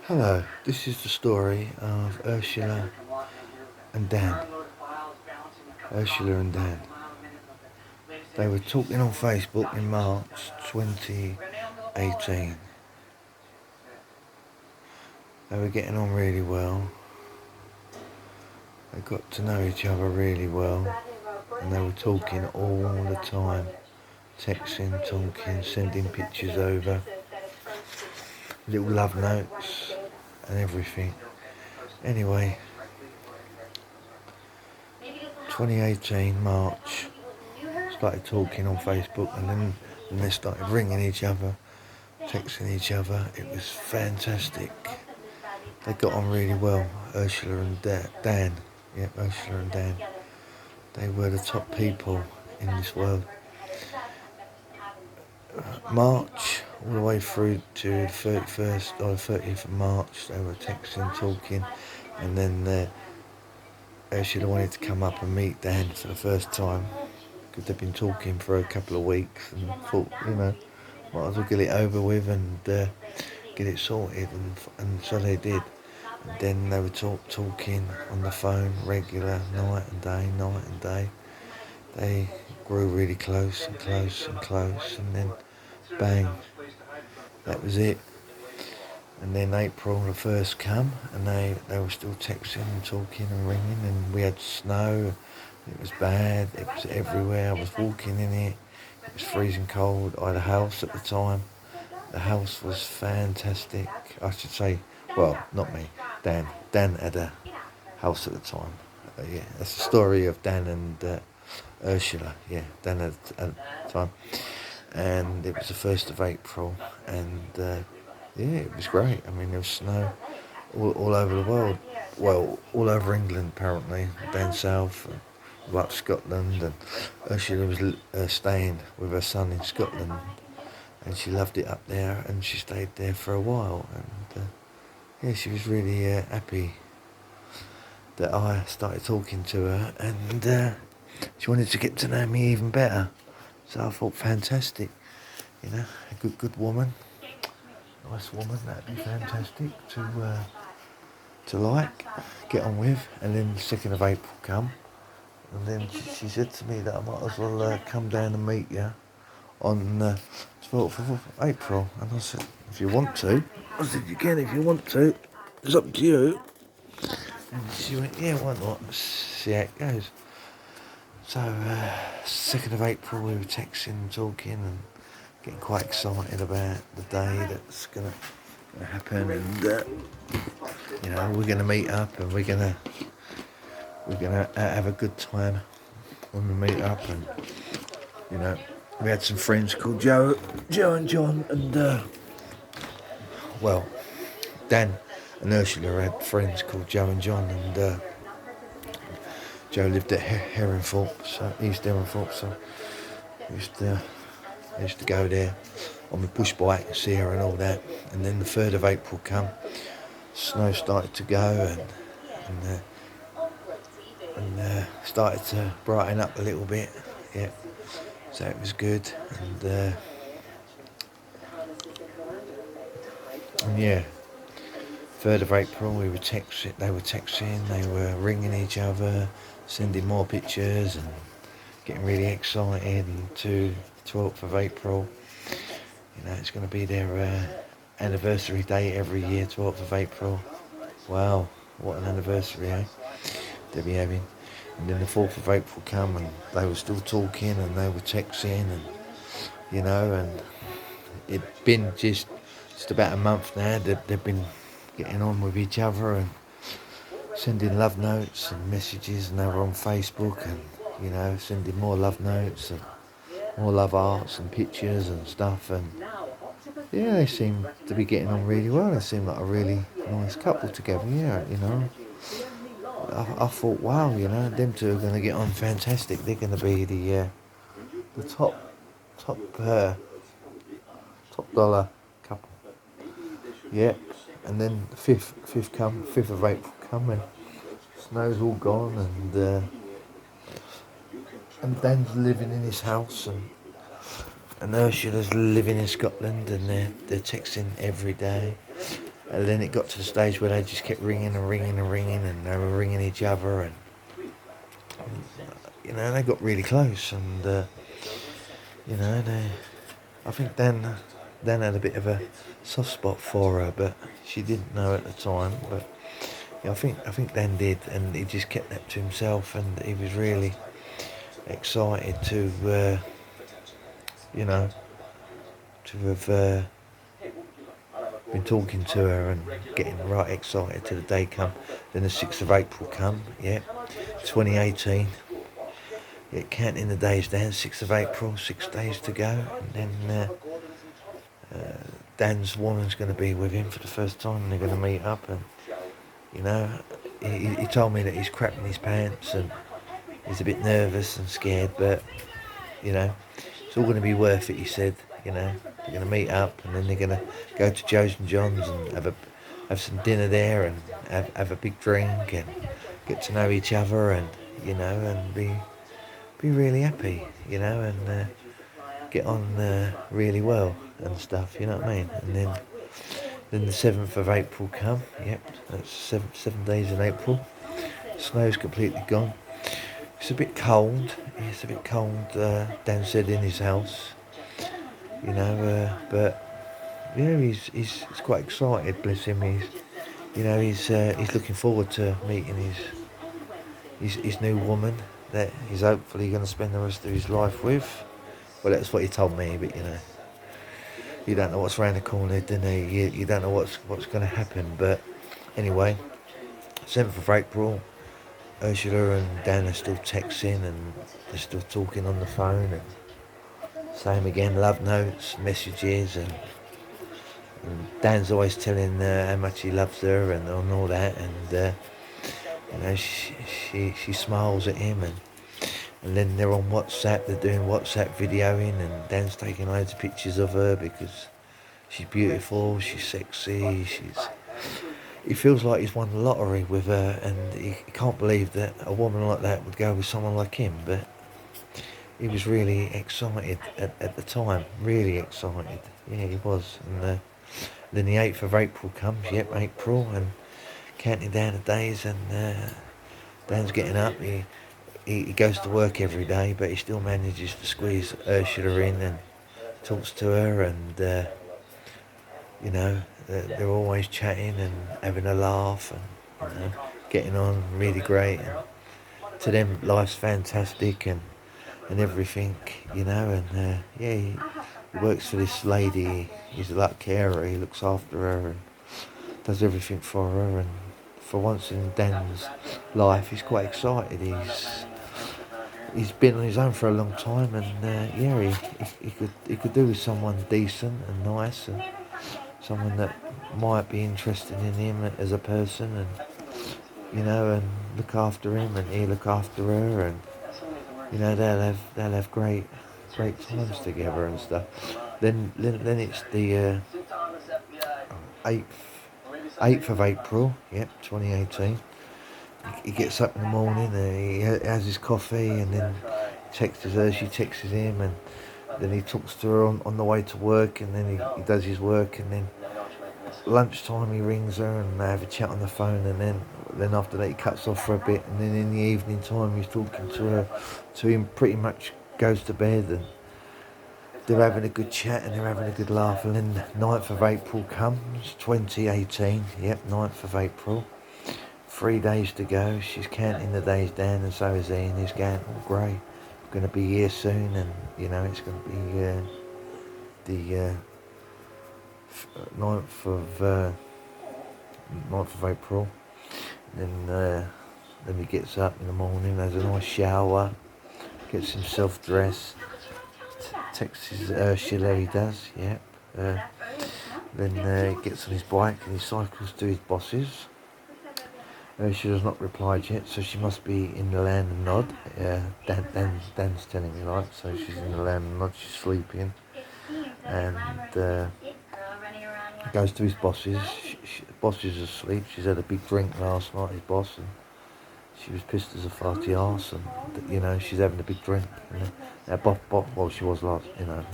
Hello, this is the story of Ursula and Dan. Ursula and Dan. They were talking on Facebook in March 2018. They were getting on really well. They got to know each other really well. And they were talking all the time. Texting, talking, sending pictures over. Little love notes and everything. Anyway, 2018, March, started talking on Facebook and they started ringing each other, texting each other. It was fantastic. They got on really well, Ursula and Dan. Yeah, Ursula and Dan. They were the top people in this world. March, all the way through to the 31st or 30th of March, they were texting, talking, and then Ursula wanted to come up and meet Dan for the first time because they'd been talking for a couple of weeks and thought, might as well get it over with and get it sorted, and so they did. And then they were talking on the phone regular, night and day. They grew really close and close and close, and then bang, that was it. And then April the 1st come, and they were still texting and talking and ringing, and we had snow. It was bad, it was everywhere. I was walking in it. It was freezing cold. I had a house at the time. The house was fantastic. I should say, well, not me, Dan. Dan had a house at the time. Yeah, that's the story of Dan and Ursula. Yeah, Dan at the time. And it was the 1st of April, and yeah, it was great. I mean, there was snow all over the world. Well, all over England, apparently, down south, and up Scotland. And Ursula was staying with her son in Scotland, and she loved it up there, and she stayed there for a while. And yeah, she was really happy that I started talking to her, and she wanted to get to know me even better. So I thought, fantastic, a good woman, nice woman, that'd be fantastic to like, get on with. And then the 2nd of April come, and then she said to me that I might as well come down and meet you on 12th of April. And I said, if you want to. I said, you can if you want to, it's up to you. And she went, yeah, why not, see how it goes. So 2nd of April we were texting and talking and getting quite excited about the day that's gonna happen, and we're gonna meet up, and we're gonna have a good time when we meet up. And we had some friends called Joe and John, and well, Dan and Ursula had friends called Joe and John, and Joe lived at Herringthorpe, so East Herringthorpe, so I used to go there on my push bike and see her and all that. And then the 3rd of April come, snow started to go, and started to brighten up a little bit. Yeah, so it was good. And yeah, 3rd of April we were texting. They were texting. They were ringing each other, sending more pictures, and getting really excited. And to 12th of April, it's going to be their anniversary day every year, 12th of April. Wow, what an anniversary, eh? They'll be having. And then the 4th of April come, and they were still talking, and they were texting, and it'd been just about a month now that they've been getting on with each other and sending love notes and messages, and they were on Facebook, and sending more love notes and more love arts and pictures and stuff. And yeah, they seem to be getting on really well. They seem like a really nice couple together. Yeah, I thought, wow, them two are going to get on fantastic. They're going to be the top dollar couple. Yeah, and then the 5th of April come, and snow's all gone, and Dan's living in his house, and Ursula's living in Scotland, and they're texting every day. And then it got to the stage where they just kept ringing and ringing and ringing, and they were ringing each other, and they got really close, and I think Dan had a bit of a soft spot for her, but she didn't know at the time. But I think Dan did, and he just kept that to himself, and he was really excited to to have been talking to her and getting right excited till the day come. Then the 6th of April come, 2018. Yeah, counting the days down, 6th of April, 6 days to go, and then Dan's woman's going to be with him for the first time, and they're going to meet up, and he told me that he's crapping his pants and he's a bit nervous and scared, but it's all going to be worth it. He said, they're going to meet up, and then they're going to go to Joe's and John's and have some dinner there, and have a big drink and get to know each other, and and be really happy, and get on really well and stuff. You know what I mean? And then the 7th of April come. Yep, that's seven days in April. Snow's completely gone. It's a bit cold. It's a bit cold. Dan said in his house. But he's quite excited. Bless him. He's looking forward to meeting his new woman that he's hopefully going to spend the rest of his life with. Well, that's what he told me. But you don't know what's around the corner, do you? You don't know what's going to happen. But anyway, 7th of April. Ursula and Dan are still texting, and they're still talking on the phone, and same again, love notes, messages, and Dan's always telling how much he loves her and all that, and she smiles at him, and then they're on WhatsApp, they're doing WhatsApp videoing, and Dan's taking loads of pictures of her because she's beautiful, she's sexy, he feels like he's won the lottery with her, and he can't believe that a woman like that would go with someone like him, but he was really excited at the time, really excited. Yeah, he was. And then the 8th of April comes, April, and counting down the days, and Dan's getting up. He goes to work every day, but he still manages to squeeze Ursula in and talks to her, and they're always chatting and having a laugh, and getting on really great. And to them, life's fantastic and everything, and he works for this lady. He's a lot carer. He looks after her and does everything for her. And for once in Dan's life, he's quite excited. He's been on his own for a long time, and he could do with someone decent and nice, and someone that might be interested in him as a person, and and look after him, and he look after her, and they'll have great times together and stuff. Then it's the 8th of April, 2018. He gets up in the morning and he has his coffee, and then texts her, she texts him, and then he talks to her on the way to work, and then he does his work, and then lunchtime he rings her and they have a chat on the phone, and then after that he cuts off for a bit, and then in the evening time he's talking to him, pretty much goes to bed, and they're having a good chat and they're having a good laugh. And then 9th of April comes, 2018, 9th of April, 3 days to go. She's counting the days down, and so is he, and he's going, oh great, I'm going to be here soon, and it's going to be the 9th of April. Then he gets up in the morning, has a nice shower, gets himself dressed, texts his Ursula, he does, then he gets on his bike and he cycles to his boss's. Ursula's not replied yet, so she must be in the land of Nod. Dan's telling me, right, so she's in the land of Nod, she's sleeping, and goes to his boss's. Boss is asleep. She's had a big drink last night, his boss, and she was pissed as a farty arse, and she's having a big drink. Well, she was the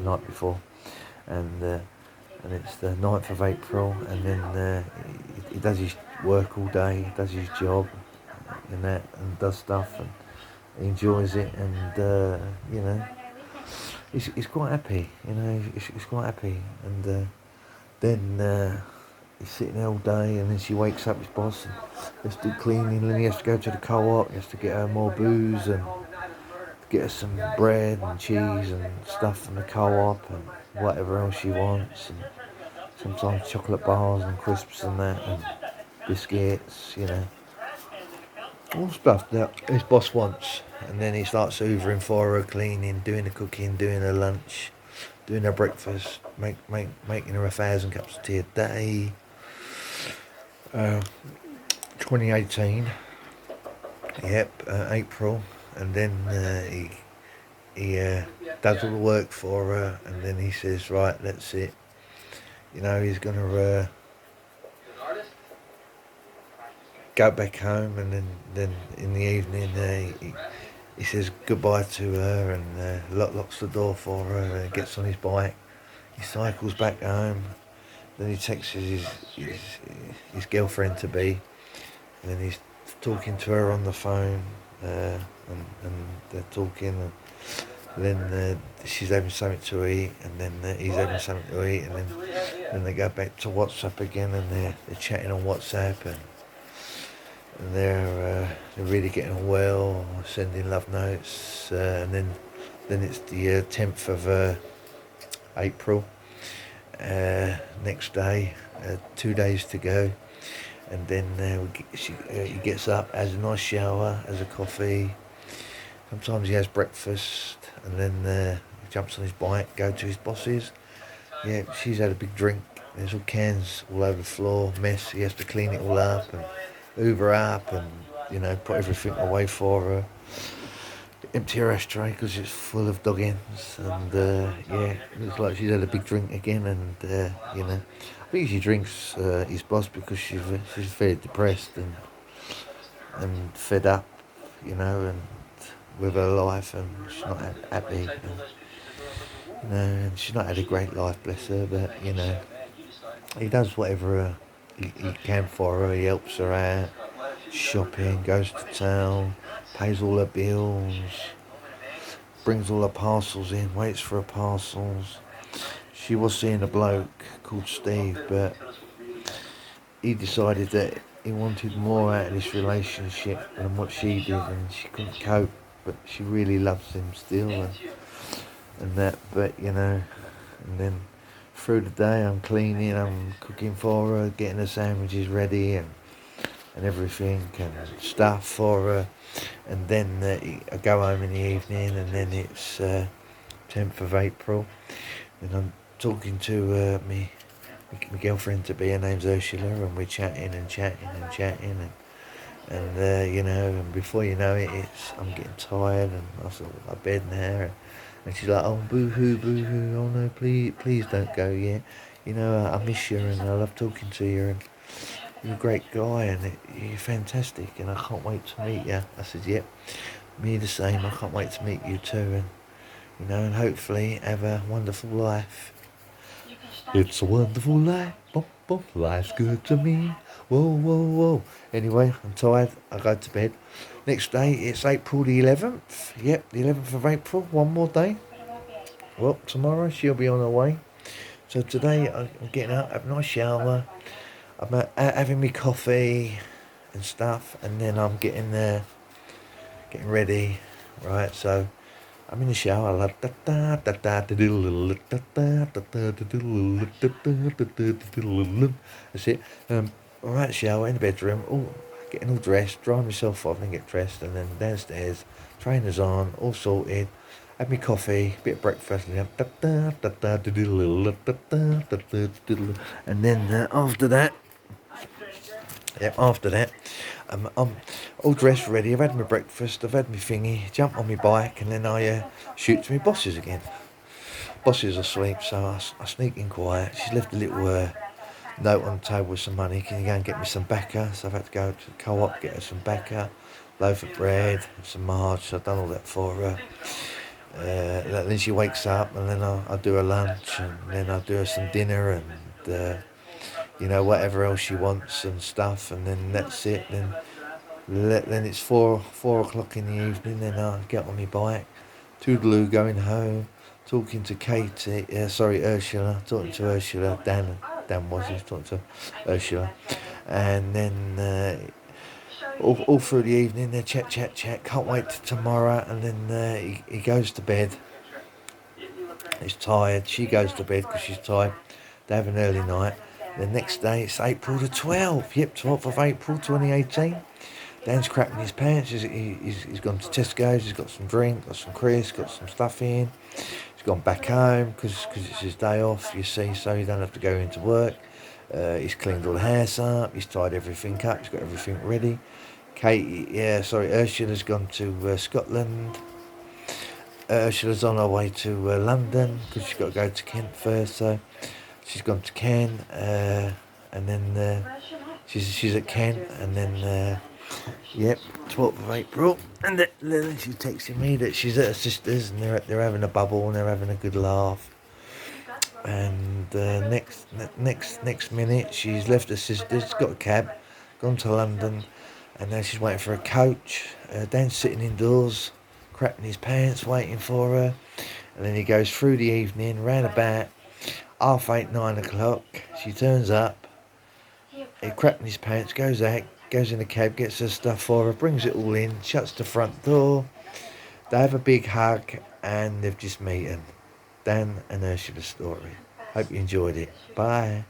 night before, and it's the 9th of April, and then he does his work all day, he does his job and that, and does stuff, and he enjoys it, and you know, he's quite happy, you know, he's quite happy, and then he's sitting there all day, and then she wakes up his boss and has to do cleaning, and then he has to go to the co-op, he has to get her more booze and get her some bread and cheese and stuff from the co-op and whatever else she wants, and sometimes chocolate bars and crisps and that, and biscuits, you know, all stuff that his boss wants. And then he starts hoovering for her, cleaning, doing the cooking, doing her lunch, doing her breakfast, making her 1,000 cups of tea a day. 2018, yep, April, and then he does all the work for her, and then he says, right, that's it. You know, he's gonna go back home, and then in the evening he says goodbye to her, and locks the door for her, and gets on his bike. He cycles back home. Then he texts his girlfriend to be, and then he's talking to her on the phone, and they're talking, and then she's having something to eat, and then he's having something to eat, and then they go back to WhatsApp again, and they're chatting on WhatsApp, and they're really getting on well, sending love notes, and then it's the 10th of April. Next day, 2 days to go, and then he gets up, has a nice shower, has a coffee. Sometimes he has breakfast, and then he jumps on his bike, go to his boss's. Yeah, she's had a big drink. There's all cans all over the floor, mess. He has to clean it all up and hoover up, and you know, put everything away for her. Empty her ashtray because it's full of dog ends, and yeah, looks like she's had a big drink again, and you know, I think she drinks his boss because she's very depressed and fed up, you know, and with her life, and she's not happy, and, you know, and she's not had a great life, bless her, but you know, he does whatever he can for her. He helps her out, shopping, goes to town, pays all her bills, brings all her parcels in, waits for her parcels. She was seeing a bloke called Steve, but he decided that he wanted more out of this relationship than what she did, and she couldn't cope, but she really loves him still, and that, but you know, and then through the day I'm cleaning, I'm cooking for her, getting her sandwiches ready, and everything, and stuff for her, and then I go home in the evening, and then it's 10th of April, and I'm talking to my girlfriend to be, her name's Ursula, and we're chatting, and you know, and before you know it, I'm getting tired, and I sort of like bed now, and she's like, oh, boo-hoo, oh no, please don't go yet, you know, I miss you, and I love talking to you, and you're a great guy, and you're fantastic, and I can't wait to meet you. I said, yep, me the same, I can't wait to meet you too, and you know, and hopefully have a wonderful life. It's a wonderful life, life's good to me, whoa. Anyway, I'm tired, I go to bed. Next day, it's April the 11th, yep, the 11th of April, one more day. Well, tomorrow she'll be on her way. So today, I'm getting up, have a nice shower, I'm having me coffee and stuff, and then I'm getting ready, right? So I'm in the shower, like that's it. I'm at the shower in the bedroom, getting all dressed, drying myself off and get dressed, and then downstairs, trainers on, all sorted. Have me coffee, bit of breakfast, and then after that. Yeah, after that, I'm all dressed ready, I've had my breakfast, I've had my thingy, jump on my bike, and then I shoot to my bosses again. Boss is asleep, so I sneak in quiet. She's left a little note on the table with some money. Can you go and get me some backer? So I've had to go to the co-op, get her some backer, loaf of bread, some marge. So I've done all that for her. Then she wakes up, and then I do her lunch, and then I do her some dinner, and whatever else she wants and stuff, and then that's it. Then it's four o'clock in the evening. Then I get on my bike, toodaloo, going home, talking to Katie. Sorry, Ursula. Talking to Ursula. Dan was he was talking to Ursula, and then all through the evening they chat. Can't wait till tomorrow, and then he goes to bed. He's tired. She goes to bed because she's tired. They have an early night. The next day it's April the 12th. Yep, 12th of April 2018. Dan's crapping his pants. He's gone to Tesco's. He's got some drink, got some crisps, got some stuff in. He's gone back home because it's his day off, you see, so he don't have to go into work. He's cleaned all the house up. He's tied everything up. He's got everything ready. Ursula's gone to Scotland. Ursula's on her way to London because she's got to go to Kent first. So she's gone to Kent, and then she's at Kent, and then yep, 12th of April, and then she's texting me that she's at her sister's, and they're having a bubble and they're having a good laugh. And next minute, she's left her sister's, got a cab, gone to London, and now she's waiting for a coach. Dan's sitting indoors, crapping his pants, waiting for her. And then he goes through the evening, round about 8:30, 9 o'clock. She turns up, he crapping his pants, goes out, goes in the cab, gets her stuff for her, brings it all in, shuts the front door. They have a big hug, and they've just met. Dan and Ursula's story. Hope you enjoyed it. Bye.